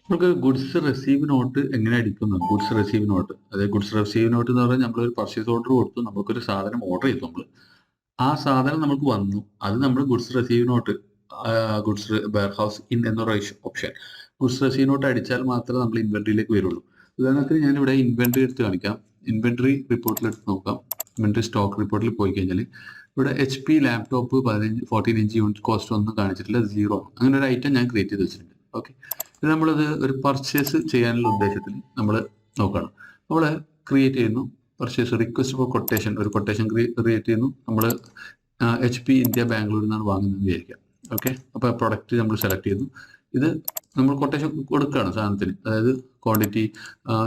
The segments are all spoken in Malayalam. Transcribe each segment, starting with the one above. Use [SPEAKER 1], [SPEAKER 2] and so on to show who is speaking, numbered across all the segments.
[SPEAKER 1] നമുക്ക് ഗുഡ്സ് റിസീവ് നോട്ട് എങ്ങനെ അടിക്കുന്നത്? ഗുഡ്സ് റിസീവ് നോട്ട്, അതായത് ഗുഡ്സ് റിസീവ് നോട്ട് എന്ന് പറഞ്ഞാൽ നമ്മളൊരു പർച്ചേസ് ഓർഡർ കൊടുത്തു, നമുക്കൊരു സാധനം ഓർഡർ ചെയ്തു നമ്മൾ, ആ സാധനം നമുക്ക് വന്നു, അത് നമ്മൾ goods receive note, goods warehouse in എന്നൊരു ഓപ്ഷൻ ഗുഡ്സ് റിസീവ് നോട്ട് അടിച്ചാൽ മാത്രമേ നമ്മൾ ഇൻവെന്ററിയിലേക്ക് വരുള്ളൂ. ഉദാഹരണത്തിന് ഞാനിവിടെ ഇൻവെന്ററി എടുത്ത് കാണിക്കാം. ഇൻവെന്ററി റിപ്പോർട്ടിൽ എടുത്ത് നോക്കാം. ഇൻവെന്ററി സ്റ്റോക്ക് റിപ്പോർട്ടിൽ പോയി കഴിഞ്ഞാൽ ഇവിടെ HP laptop 14 inch unit cost ഒന്നും കാണിച്ചിട്ടില്ല, 0. അങ്ങനെ ഒരു ഐറ്റം ഞാൻ ക്രിയേറ്റ് ചെയ്ത് വെച്ചിട്ടുണ്ട്. ഓക്കെ, ഇത് നമ്മളത് ഒരു പർച്ചേസ് ചെയ്യാനുള്ള ഉദ്ദേശത്തിൽ നമ്മൾ നോക്കണം. നമ്മൾ ക്രിയേറ്റ് ചെയ്യുന്നു പർച്ചേസ് റിക്വസ്റ്റ് ഫോർ കൊട്ടേഷൻ, ഒരു കൊട്ടേഷൻ ക്രിയേറ്റ് ചെയ്യുന്നു. നമ്മൾ HP ഇന്ത്യ ബാംഗ്ലൂരിൽ നിന്നാണ് വാങ്ങുന്നത് വിചാരിക്കാം. ഓക്കെ, അപ്പോൾ പ്രൊഡക്റ്റ് നമ്മൾ സെലക്ട് ചെയ്യുന്നു. ഇത് നമ്മൾ കൊട്ടേഷൻ കൊടുക്കുകയാണ് സാധനത്തിന്, അതായത് ക്വാണ്ടിറ്റി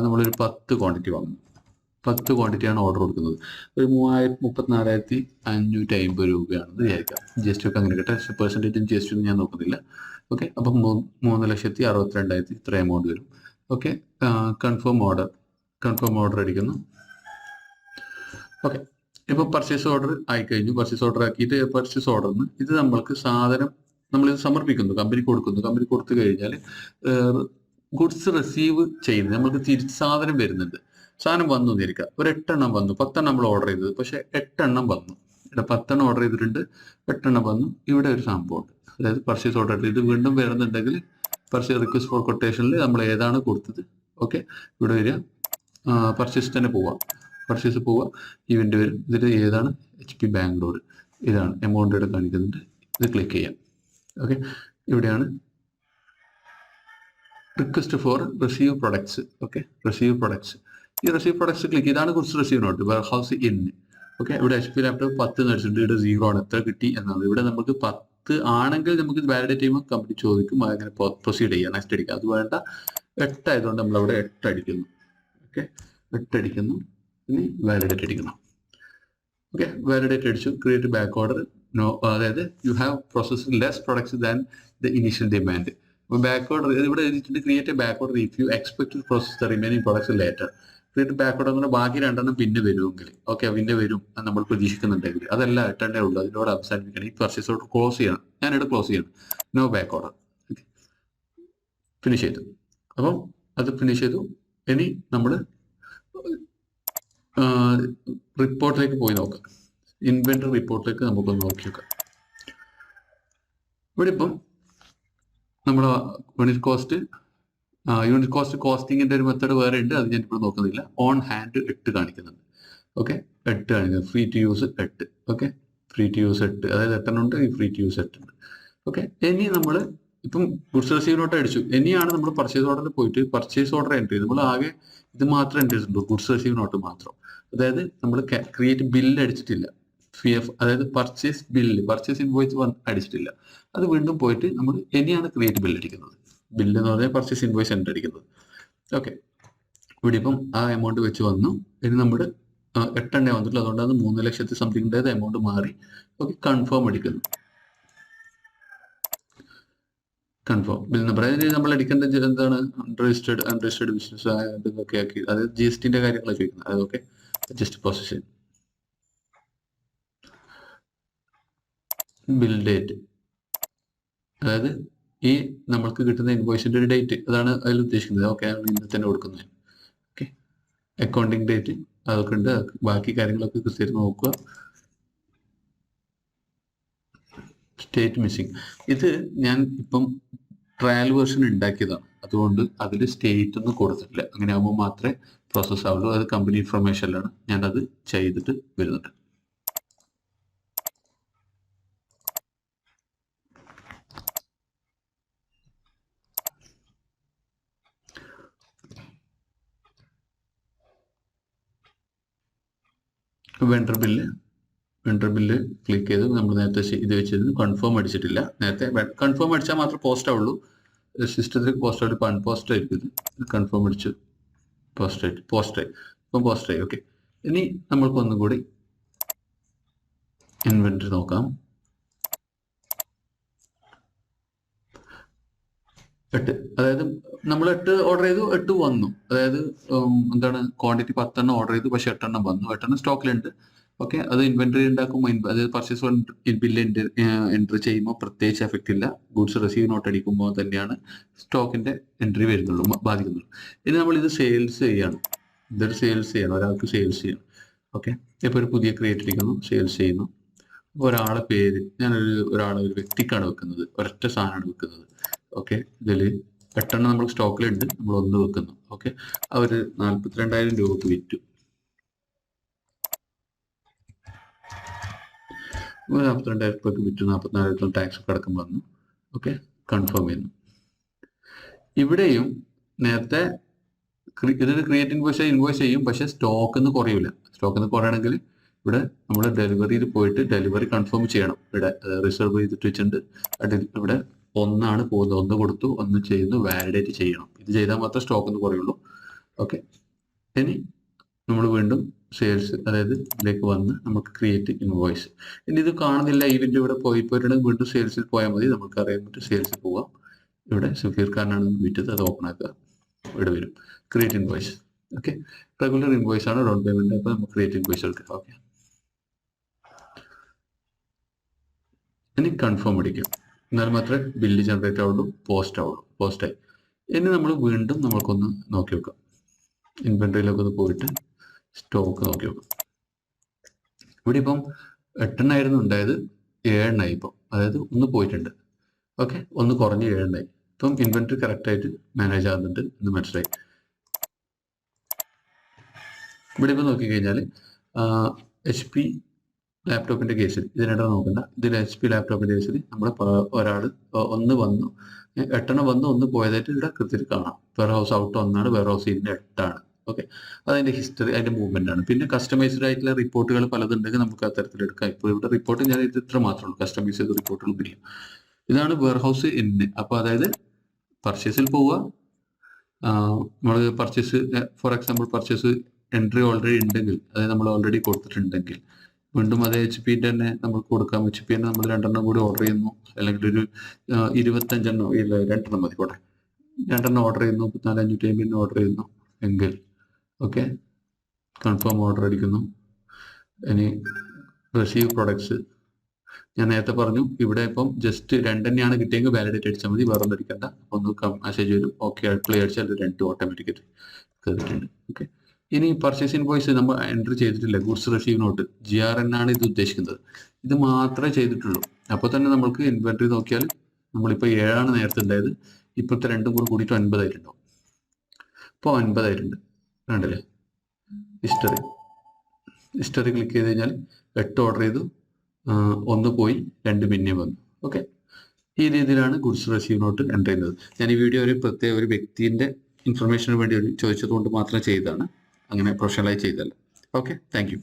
[SPEAKER 1] നമ്മളൊരു 10 ക്വാണ്ടിറ്റി വാങ്ങുന്നു. 10 ക്വാണ്ടിറ്റിയാണ് ഓർഡർ കൊടുക്കുന്നത്. ഒരു 34,550 രൂപയാണെന്ന് വിചാരിക്കാം. GST ഒക്കെ അങ്ങനെ കിട്ടെ, പെർസെൻറ്റേജും GST ഒന്നും ഞാൻ നോക്കുന്നില്ല. ഓക്കെ, അപ്പം 3,62,000 ഇത്ര എമൗണ്ട് വരും. ഓക്കെ, കൺഫേം ഓർഡർ അടിക്കുന്നു. ഓക്കെ, ഇപ്പോൾ പർച്ചേസ് ഓർഡർ ആയിക്കഴിഞ്ഞു. പർച്ചേസ് ഓർഡർ ആക്കിയിട്ട് പർച്ചേസ് ഓർഡറിന് ഇത് നമ്മൾക്ക് സാധനം നമ്മളിത് സമർപ്പിക്കുന്നു, കമ്പനി കൊടുക്കുന്നു. കമ്പനി കൊടുത്തു കഴിഞ്ഞാൽ ഗുഡ്സ് റിസീവ് ചെയ്യുന്നത് നമ്മൾക്ക് തിരിച്ച് സാധനം വരുന്നുണ്ട്. സാധനം വന്നു എന്നിരിക്കുക, ഒരു 8 എണ്ണം വന്നു. 10 എണ്ണം നമ്മൾ ഓർഡർ ചെയ്തത്, പക്ഷെ 8 എണ്ണം വന്നു. ഇവിടെ 10 എണ്ണം ഓർഡർ ചെയ്തിട്ടുണ്ട്, 8 എണ്ണം വന്നു. ഇവിടെ ഒരു സംഭവമുണ്ട്, അതായത് പർച്ചേസ് ഓർഡർ ഇത് വീണ്ടും വരുന്നുണ്ടെങ്കിൽ പർച്ചേസ് റിക്വസ്റ്റ് ഫോർ കൊട്ടേഷനിൽ നമ്മൾ ഏതാണ് കൊടുത്തത്. ഓക്കെ, ഇവിടെ വരിക, പർച്ചേസ് തന്നെ പോവാം. പർച്ചേസ് പോവുക, ഇവന്റ് വരും. ഇതിൽ ഏതാണ്? HP ബാംഗ്ലൂർ, ഇതാണ് എമൗണ്ട് ഇവിടെ കാണിക്കുന്നുണ്ട്. ഇത് ക്ലിക്ക് ചെയ്യാം. ഓക്കെ, ഇവിടെയാണ് request for receive products. Okay, receive products, ഈ റിസീവ് പ്രൊഡക്ട്സ് ക്ലിക്ക്, ഇതാണ് goods receive note, warehouse in. Okay, ഇവിടെ HP ലാപ്ടോപ്പ് 10 നടിച്ചിട്ടുണ്ട്, ഇവിടെ 0 ആണ്, എത്ര കിട്ടി എന്നാണ്. ഇവിടെ നമുക്ക് 10 ആണെങ്കിൽ നമുക്ക് വാലിഡേറ്റ് ചെയ്യുമ്പോൾ കമ്പനി ചോദിക്കും, അങ്ങനെ പ്രൊസീഡ് ചെയ്യാം, നെക്സ്റ്റ് അടിക്കാം. അത് വേണ്ട, 8 ആയതുകൊണ്ട് നമ്മളവിടെ 8 അടിക്കുന്നു. ഓക്കെ, 8 അടിക്കുന്നു. ഇനി വാലിഡേറ്റ് അടിക്കണം. ഓക്കെ, വാലിഡേറ്റ് അടിച്ചു. ക്രിയേറ്റ് ബാക്ക് ഓർഡർ, നോ, അതായത് you have processed less products than the initial demand. അപ്പോൾ ബാക്ക് ഓർഡർ ഇവിടെ എഴുതിയിട്ടുണ്ട്, create a back order if you expect to process the remaining products later. Create back order എന്ന് പറഞ്ഞാൽ ബാക്കി 2 എണ്ണം പിന്നെ വരുമെങ്കിൽ, ഓക്കെ, പിന്നെ വരും എന്ന് നമ്മൾ പ്രതീക്ഷിക്കുന്നുണ്ടെങ്കിൽ, അതല്ല 8 എണ്ണേ ഉള്ളൂ, അതിനോട് അവസാനിപ്പിക്കണം. ഈ പർച്ചേസ് ഓർഡർ ക്ലോസ് ചെയ്യണം, ഞാനിവിടെ ക്ലോസ് ചെയ്യണം. No back order. Okay, finish ചെയ്തു. അപ്പം അത് ഫിനിഷ് ചെയ്തു. ഇനി നമ്മൾ റിപ്പോർട്ടിലേക്ക് പോയി നോക്കാം. ഇൻവെന്ററി റിപ്പോർട്ടിലേക്ക് നമുക്കൊന്ന് നോക്കി നോക്കാം. ഇവിടെ ഇപ്പം നമ്മൾ യൂണിറ്റ് കോസ്റ്റ് കോസ്റ്റിങ്ങിന്റെ ഒരു മെത്തേഡ് വേറെ ഉണ്ട്, അത് ഞാനിപ്പോൾ നോക്കുന്നില്ല. ഓൺ ഹാൻഡ് 8 കാണിക്കുന്നുണ്ട്. ഓക്കെ, 8 കാണിക്കുന്നത്, free to use 8. Okay, free to use 8, അതായത് 8 ഉണ്ട്, ഈ ഫ്രീ ടു യൂസ് 8 ഉണ്ട്. ഓക്കെ, ഇനി നമ്മൾ ഇപ്പം ഗുഡ്സ് റിസീവ് നോട്ട് അടിച്ചു. ഇനിയാണ് നമ്മൾ പർച്ചേസ് ഓർഡറിൽ പോയിട്ട് പർച്ചേസ് ഓർഡർ എൻട്രി ചെയ്ത് നമ്മൾ ആകെ ഇത് മാത്രം എൻട്രി ചെയ്തിട്ടുള്ളൂ, ഗുഡ്സ് റിസീവ് നോട്ട് മാത്രം. അതായത് നമ്മൾ ക്രിയേറ്റ് ബില്ല് അടിച്ചിട്ടില്ല, അതായത് പർച്ചേസ് ഇൻവോയ്സ് അടിച്ചിട്ടില്ല. അത് വീണ്ടും പോയിട്ട് നമ്മൾ ഇനിയാണ് ക്രിയേറ്റ് ബില്ല് അടിക്കുന്നത്. ബില്ല് എന്ന് പറഞ്ഞാൽ പർച്ചേസ് ഇൻവോയ്സ് എൻട്രി അടിക്കുന്നത്. ഓക്കെ, ഇവിടെ ഇപ്പം ആ എമൗണ്ട് വെച്ച് വന്നു. ഇനി നമ്മൾ 8 എണ്ണേ വന്നിട്ടുള്ളൂ, അതുകൊണ്ടാണ് 3 ലക്ഷത്തി സംതിങ്ങിൻ്റെ എമൗണ്ട് മാറി. ഓക്കെ, കൺഫേം അടിക്കുന്നു. കൺഫേം ബിൽ നമ്പർ, അതായത് നമ്മൾ അടിക്കേണ്ട എന്താണ്? അൺരജിസ്റ്റേർഡ് ബിസിനസ് ഇതൊക്കെ ആക്കി, അതായത് GSTന്റെ കാര്യങ്ങളാണ് ചോദിക്കുന്നത്. അതൊക്കെ ജസ്റ്റ് പൊസിഷൻ, ബിൽ ഡേറ്റ്, അതായത് ഈ നമ്മൾക്ക് കിട്ടുന്ന ഇൻവോയ്സിന്റെ ഒരു ഡേറ്റ്, അതാണ് അതിൽ ഉദ്ദേശിക്കുന്നത്. ഓക്കെ, ഇന്ന് തന്നെ കൊടുക്കുന്നത്. ഓക്കെ, അക്കൗണ്ടിങ് ഡേറ്റ് അതൊക്കെ ഉണ്ട്. ബാക്കി കാര്യങ്ങളൊക്കെ കൃത്യമായിട്ട് നോക്കുക. സ്റ്റേറ്റ് മിസ്സിംഗ്, ഇത് ഞാൻ ഇപ്പം ട്രയൽ വേർഷൻ ഉണ്ടാക്കിയതാണ്, അതുകൊണ്ട് അതിൽ സ്റ്റേറ്റ് ഒന്നും കൊടുത്തിട്ടില്ല. അങ്ങനെ ആകുമ്പോൾ മാത്രമേ പ്രോസസ് ആവുള്ളൂ. അത് കമ്പനി ഇൻഫർമേഷനിലാണ്, ഞാനത് ചെയ്തിട്ട് വരുന്നുണ്ട്. വെണ്ടർ ബില്ല് ക്ലിക്ക് ചെയ്ത് നമ്മൾ നേരത്തെ ഇത് വെച്ചത് കൺഫേം അടിച്ചിട്ടില്ല. നേരത്തെ കൺഫേം അടിച്ചാൽ മാത്രമേ പോസ്റ്റ് ആവുള്ളൂ. സിസ്റ്റത്തിൽ പോസ്റ്റ് ആയിട്ട് അൺപോസ്റ്റ് ആയിരിക്കും. ഇത് കൺഫേം അടിച്ചു, പോസ്റ്റായി ഇപ്പം പോസ്റ്റായി. ഓക്കെ, ഇനി നമ്മൾക്ക് ഒന്നും കൂടി ഇൻവെന്ററി നോക്കാം. 8, അതായത് നമ്മൾ 8 ഓർഡർ ചെയ്തു, 8 വന്നു. അതായത് എന്താണ്, ക്വാണ്ടിറ്റി 10 എണ്ണം ഓർഡർ ചെയ്തു, പക്ഷെ 8 എണ്ണം വന്നു. 8 എണ്ണം സ്റ്റോക്കിലുണ്ട്. ഓക്കെ, അത് ഇൻവെന്ററി ഉണ്ടാക്കുമ്പോൾ അതായത് പർച്ചേസ് ബില്ല് എൻട്രി ചെയ്യുമ്പോൾ പ്രത്യേകിച്ച് എഫക്റ്റ് ഇല്ല. ഗുഡ്സ് റിസീവ് നോട്ട് അടിക്കുമ്പോൾ തന്നെയാണ് സ്റ്റോക്കിന്റെ എൻട്രി വരുന്നുള്ളൂ, ബാധിക്കുന്നുള്ളൂ. ഇനി നമ്മൾ ഇത് സെയിൽസ് ചെയ്യാണ്, ഇതൊരു സെയിൽസ് ചെയ്യണം, ഒരാൾക്ക് സെയിൽസ് ചെയ്യണം. ഓക്കെ, ഇപ്പോൾ ഒരു പുതിയ ക്രിയേറ്റ് അടിക്കുന്നു, സെയിൽസ് ചെയ്യുന്നു. ഒരാളെ പേര് ഒരാളെ ഒരു വ്യക്തിക്കാണ് വെക്കുന്നത്, ഒരൊറ്റ സാധനമാണ് വെക്കുന്നത്. ഓക്കെ, ഇതിൽ 8 നമ്മൾ സ്റ്റോക്കിലുണ്ട്, നമ്മൾ 1 വെക്കുന്നു. ഓക്കെ, അവർ 42,000 രൂപക്ക് വിറ്റു. 42,000 രൂപക്ക് വിറ്റു, 44,000 ടാക്സ് ഒക്കെ അടക്കം വന്നു. ഓക്കെ, കൺഫേം ചെയ്യുന്നു. ഇവിടെയും നേരത്തെ ഇതൊരു ക്രിയേറ്റ് ഇൻവോയ്സ് ചെയ്യും, പക്ഷെ സ്റ്റോക്കിന്ന് കുറയില്ല. സ്റ്റോക്കിന്ന് കുറയണമെങ്കിൽ ഇവിടെ നമ്മൾ ഡെലിവറിയിൽ പോയിട്ട് ഡെലിവറി കൺഫേം ചെയ്യണം. ഇവിടെ റിസർവ് ചെയ്തിട്ട് വെച്ചിട്ടുണ്ട്, ഇവിടെ 1 പോകുന്നത്, 1 കൊടുത്തു, 1 ചെയ്യുന്നു, വാലിഡേറ്റ് ചെയ്യണം. ഇത് ചെയ്താൽ മാത്രമേ സ്റ്റോക്കിന്ന് കുറയുള്ളൂ. ഓക്കെ, ഇനി നമ്മൾ വീണ്ടും സെയിൽസ്, അതായത് ഇതിലേക്ക് വന്ന് നമുക്ക് ക്രിയേറ്റ് ഇൻവോയ്സ്. ഇനി ഇത് കാണുന്നില്ല, ഇവന്റ് ഇവിടെ പോയിട്ടുണ്ടെങ്കിൽ വീണ്ടും സെയിൽസിൽ പോയാൽ മതി, നമുക്ക് അറിയാൻ പറ്റും. സെയിൽസിൽ പോവാം, ഇവിടെ സുഫീർ ഖാനാണ് വിറ്റത്, അത് ഓപ്പൺ ആക്കുക, ഇവിടെ വരും create invoice. Okay, regular invoice ആണ്, ഡൗൺ പേയ്മെന്റ്. അപ്പോൾ നമുക്ക് ക്രിയേറ്റ് ഇൻവോയ്സ് എടുക്കാം. ഓക്കെ, ഇനി കൺഫേം അടിക്കും, എന്നാൽ മാത്രമേ ബില്ല് ജനറേറ്റ് ആവുള്ളൂ, പോസ്റ്റായി. ഇനി നമ്മൾ വീണ്ടും നമ്മൾക്കൊന്ന് നോക്കി വെക്കാം, ഇൻവെന്ററിയിലൊക്കെ ഒന്ന് പോയിട്ട് സ്റ്റോക്ക് നോക്കി വെക്കാം. ഇവിടെ ഇപ്പം 8 ഉണ്ടായത് 7 ഇപ്പം, അതായത് 1 പോയിട്ടുണ്ട്. ഓക്കെ, 1 കുറഞ്ഞ് 7 ഇപ്പം ഇൻവെന്ററി കറക്റ്റായിട്ട് മാനേജ് ആകുന്നുണ്ട് എന്ന് മനസ്സിലായി. ഇവിടെ ഇപ്പം നോക്കിക്കഴിഞ്ഞാൽ HP ലാപ്ടോപ്പിന്റെ കേസിൽ ഇതിനിടെ നോക്കണ്ട, ഇതിൽ HP ലാപ്ടോപ്പിന്റെ കേസിൽ നമ്മുടെ ഒരാൾ 1 വന്നു, 8 വന്നു, 1 പോയതായിട്ട് ഇവിടെ കൃത്യത്തിൽ കാണാം. Warehouse out 1 warehouse in 8. Okay, അതിന്റെ ഹിസ്റ്ററി, അതിന്റെ മൂവ്മെന്റ് ആണ്. പിന്നെ കസ്റ്റമൈസ്ഡ് ആയിട്ടുള്ള റിപ്പോർട്ടുകൾ പലതുണ്ടെങ്കിൽ നമുക്ക് അത്തരത്തിൽ എടുക്കാം. ഇപ്പോൾ ഇവിടെ റിപ്പോർട്ട് ഞാൻ ഇത് ഇത്ര മാത്രമേ ഉള്ളൂ, കസ്റ്റമൈസ് ചെയ്ത റിപ്പോർട്ടുകൾ ഇല്ല. ഇതാണ് വെയർ ഹൗസ് ഇൻ. അപ്പോൾ അതായത് പർച്ചേസിൽ പോവുക, നമ്മൾ purchase, for example purchase entry already ഉണ്ടെങ്കിൽ, അതായത് നമ്മൾ ഓൾറെഡി കൊടുത്തിട്ടുണ്ടെങ്കിൽ വീണ്ടും അതേ HP തന്നെ നമുക്ക് കൊടുക്കാം. HP തന്നെ നമ്മൾ 2 കൂടി ഓർഡർ ചെയ്യുന്നു, അല്ലെങ്കിൽ ഒരു 25 ഇല്ല 2 മതി പോട്ടെ, 2 ഓർഡർ ചെയ്യുന്നു, 4,550 ഓർഡർ ചെയ്യുന്നു എങ്കിൽ ഓക്കെ, കൺഫേം ഓർഡർ അടിക്കുന്നു. ഇനി റിസീവ് പ്രൊഡക്ട്സ്, ഞാൻ നേരത്തെ പറഞ്ഞു ഇവിടെ ഇപ്പം ജസ്റ്റ് 2 തന്നെയാണ് കിട്ടിയെങ്കിൽ വാലിഡേറ്റ് അടിച്ചാൽ മതി, വേറെ ഒന്നും അടിക്കണ്ട. ഒന്ന് മെസ്സേജ് വരും, ഓക്കെ അപ്ലൈ അടിച്ചാൽ 2 ഓട്ടോമാറ്റിക്കായിട്ട് കയറിയിട്ടുണ്ട്. ഓക്കെ, ഇനി പർച്ചേസ് ഇൻവോയ്സ് നമ്മൾ എൻട്രി ചെയ്തിട്ടില്ല, ഗുഡ്സ് റിസീവ് നോട്ട് GRN ആണ് ഇത് ഉദ്ദേശിക്കുന്നത്, ഇത് മാത്രമേ ചെയ്തിട്ടുള്ളൂ. അപ്പോൾ തന്നെ നമുക്ക് ഇൻവെന്ററി നോക്കിയാൽ നമ്മളിപ്പോൾ 7 നേരത്തെ ഉണ്ടായത്, ഇപ്പോഴത്തെ 2 കൂടി കൂടിയിട്ട് 9 ആയിട്ടുണ്ടാവും. ഇപ്പോൾ 9 ആയിട്ടുണ്ട്, കണ്ടില്ലേ? ഹിസ്റ്ററി ക്ലിക്ക് ചെയ്ത് കഴിഞ്ഞാൽ 8 ഓർഡർ ചെയ്തു, 1 പോയി, 2 പിന്നെയും വന്നു. ഓക്കെ, ഈ രീതിയിലാണ് ഗുഡ്സ് റിസീവ് നോട്ട് എൻ്റർ ചെയ്യുന്നത്. ഞാൻ ഈ വീഡിയോ ഒരു പ്രത്യേക ഒരു വ്യക്തിൻ്റെ ഇൻഫർമേഷന് വേണ്ടി ചോദിച്ചത് കൊണ്ട് മാത്രം ചെയ്തതാണ്, അങ്ങനെ പ്രൊഫഷണലായി ചെയ്തല്ല. Okay, thank U.